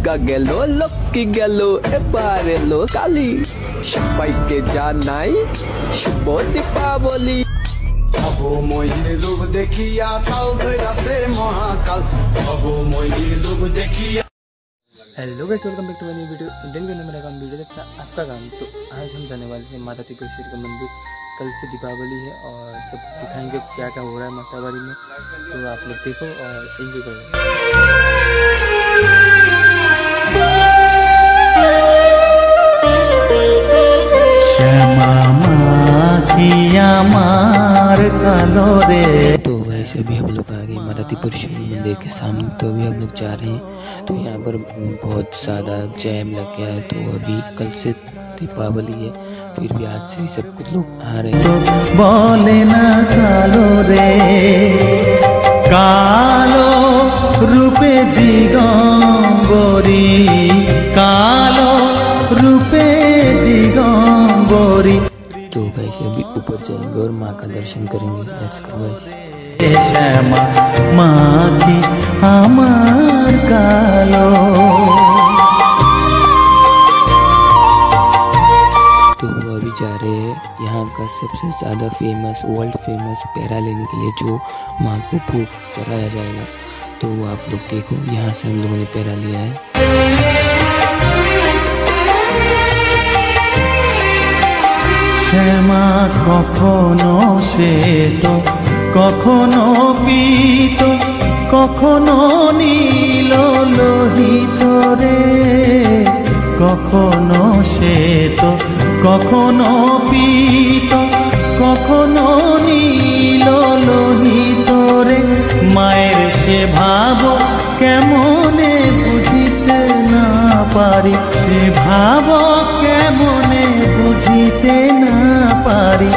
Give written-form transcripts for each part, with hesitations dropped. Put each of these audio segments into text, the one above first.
দুর্গা গেল, লক্ষ্মী গেল, এবার এলো কালী, সবাইকে জানাই শুভ দীপাবলি। অবময়ীর রূপ দেখিয়া কাল ধৈরাছে মহাকাল, অবময়ীর রূপ দেখিয়া। Hello guys, welcome back to my new video. Indian करने मेरा काम वीडियो देखना आपका काम। तो आज हम जाने वाले हैं माता त्रिपुरेश्वरी का मंदिर। कल से दीपावली है और सब कुछ दिखाएंगे क्या क्या हो रहा है मातावाड़ी में। तो आप लोग देखो और एंजॉय करो। तो वैसे अभी हम लोग आ गए माता त्रिपुरेश्वरी मंदिर के सामने। तो अभी हम लोग जा रहे हैं। तो यहाँ पर बहुत ज़्यादा जैम लग गया है। तो अभी कल से दीपावली है, फिर भी आज से ही सब कुछ लोग आ रहे हैं। बोले ना कालो रे कालो रूपे दिगंबरी, कालो रूपे दिगंबरी। तो वैसे अभी ऊपर जाएंगे और माँ का दर्शन करेंगे। Let's go guys. श्यामा माँ की हमार कालो। तो वो अभी जा रहे हैं यहाँ का सबसे ज़्यादा फेमस, वर्ल्ड फेमस पैरा लेने के लिए, जो माँ को भोग चढ़ाया जाएगा। तो वो आप लोग देखो, यहाँ से हम लोगों ने पैरा लिया है। শ্যামা কখনো শ্বেত, কখনো পীত, কখনো নীল লোহিত রে, কখনো শ্বেত, কখনো পীত, কখনো নীল লোহিত রে। মায়ের সে ভাব কেমনে বুঝিতে না পারি, সে ভাব কেমনে বুঝিতে না पारी,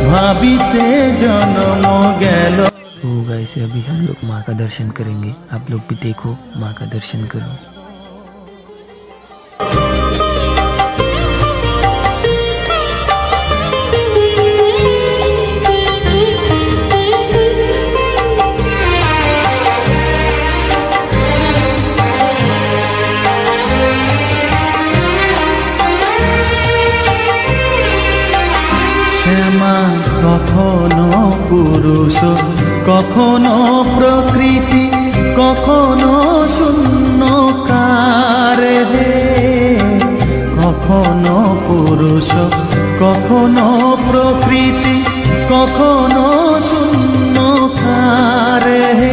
भाविते जन्म गेलो। तो गाइस अभी हम लोग माँ का दर्शन करेंगे। आप लोग भी देखो, माँ का दर्शन करो। শ্যামা কখনো পুরুষ, কখনো প্রকৃতি, কখনো শূন্যকার হে, কখনো পুরুষ, কখনো প্রকৃতি, কখনো শূন্যকার হে।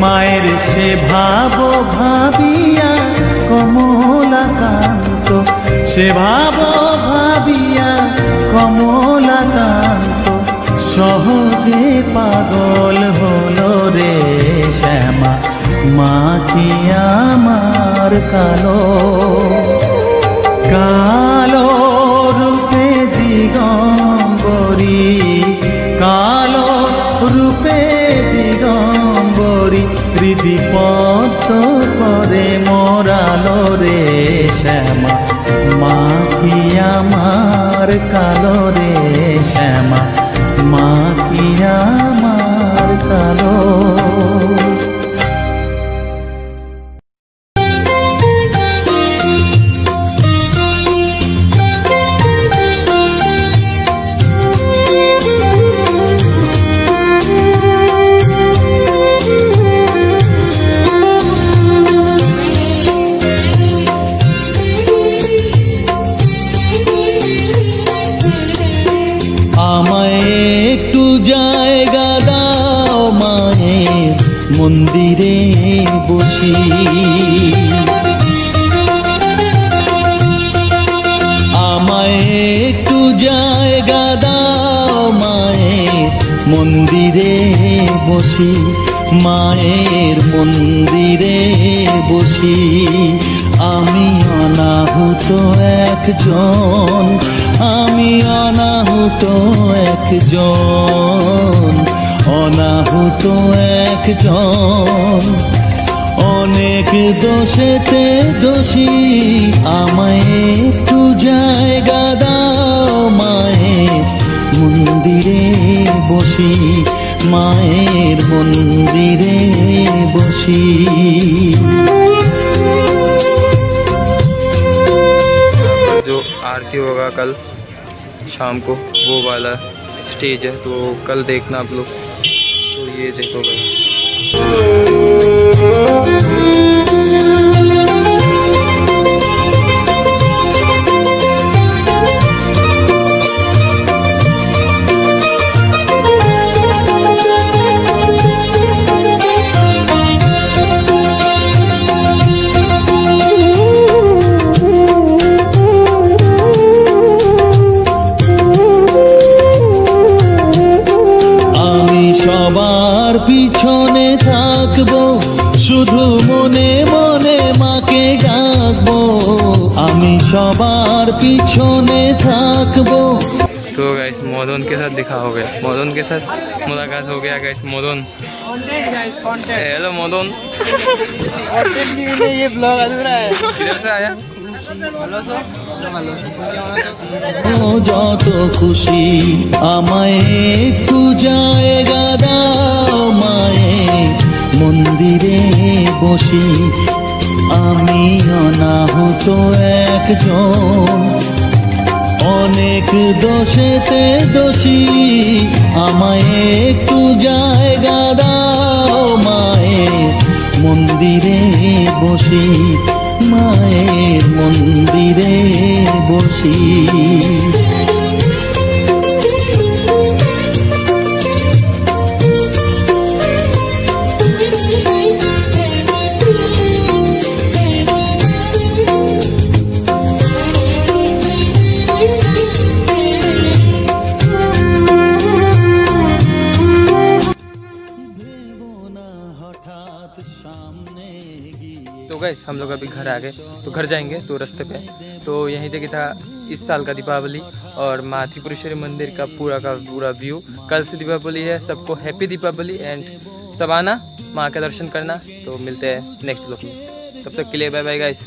মায়ের সে ভাব ভাবিয়া কমলাকান্ত, সে ভাব ভাবিয়া কমলাকান্ত সহজে পাগল হলো রে। শ্যামা মা কি আমার কালো, কালো রূপে দিগম্বরী, কালো রূপে দিগম্বরী। হৃদি পদ্ম করে মোরালো রে। শ্যামা মা কি আমার কালো রে, শ্যামা মা কি আমার কালো। একটু জায়গা দাও মায়ের মন্দিরে বসি, আমায় একটু জায়গা দাও মায়ের মন্দিরে বসি, মায়ের মন্দিরে বসি। আমি অনাহুত একজন, আমি অনাহুত একজন, অনাহুত একজন। অনেক দোষেতে দোষী, আমায় একটু জায়গা দাও মায়ের মন্দিরে বসি, মায়ের মন্দিরে বসি। आरती होगा कल शाम को, वो वाला स्टेज है, तो कल देखना आप लोग। तो ये देखो भाई, সবার পিছনে থাকবো, শুধু মনে মনে মাকে ডাকবো। আমি সবার পিছনে থাকবো। तो गाइस मोदन के साथ दिखा हो गया, मोदन के साथ मुलाकात हो गया गाइस। मोदन, हेलो मोदन। ये ब्लॉग अधूरा है। किधर से आया? যত খুশি আমায় একটু জায়গা দাও, মায়ে মন্দিরে বসি। আমি অনাহুত একজন, অনেক দোষেতে দোষী। আমায় একটু জায়গা দাও, মায়ে মন্দিরে বসি, মায়ের মন্দিরে বসি। तो गए हम लोग अभी घर आ गए, तो घर जाएंगे तो रास्ते पे तो यहीं देखिए था इस साल का दीपावली और माँ त्रिपुरेश्वरी मंदिर का पूरा व्यू। कल से दीपावली है, सबको हैप्पी दीपावली एंड सब आना माँ का दर्शन करना। तो मिलते हैं नेक्स्ट ब्लॉग में, तब तक के लिए बाय बाय गाइस।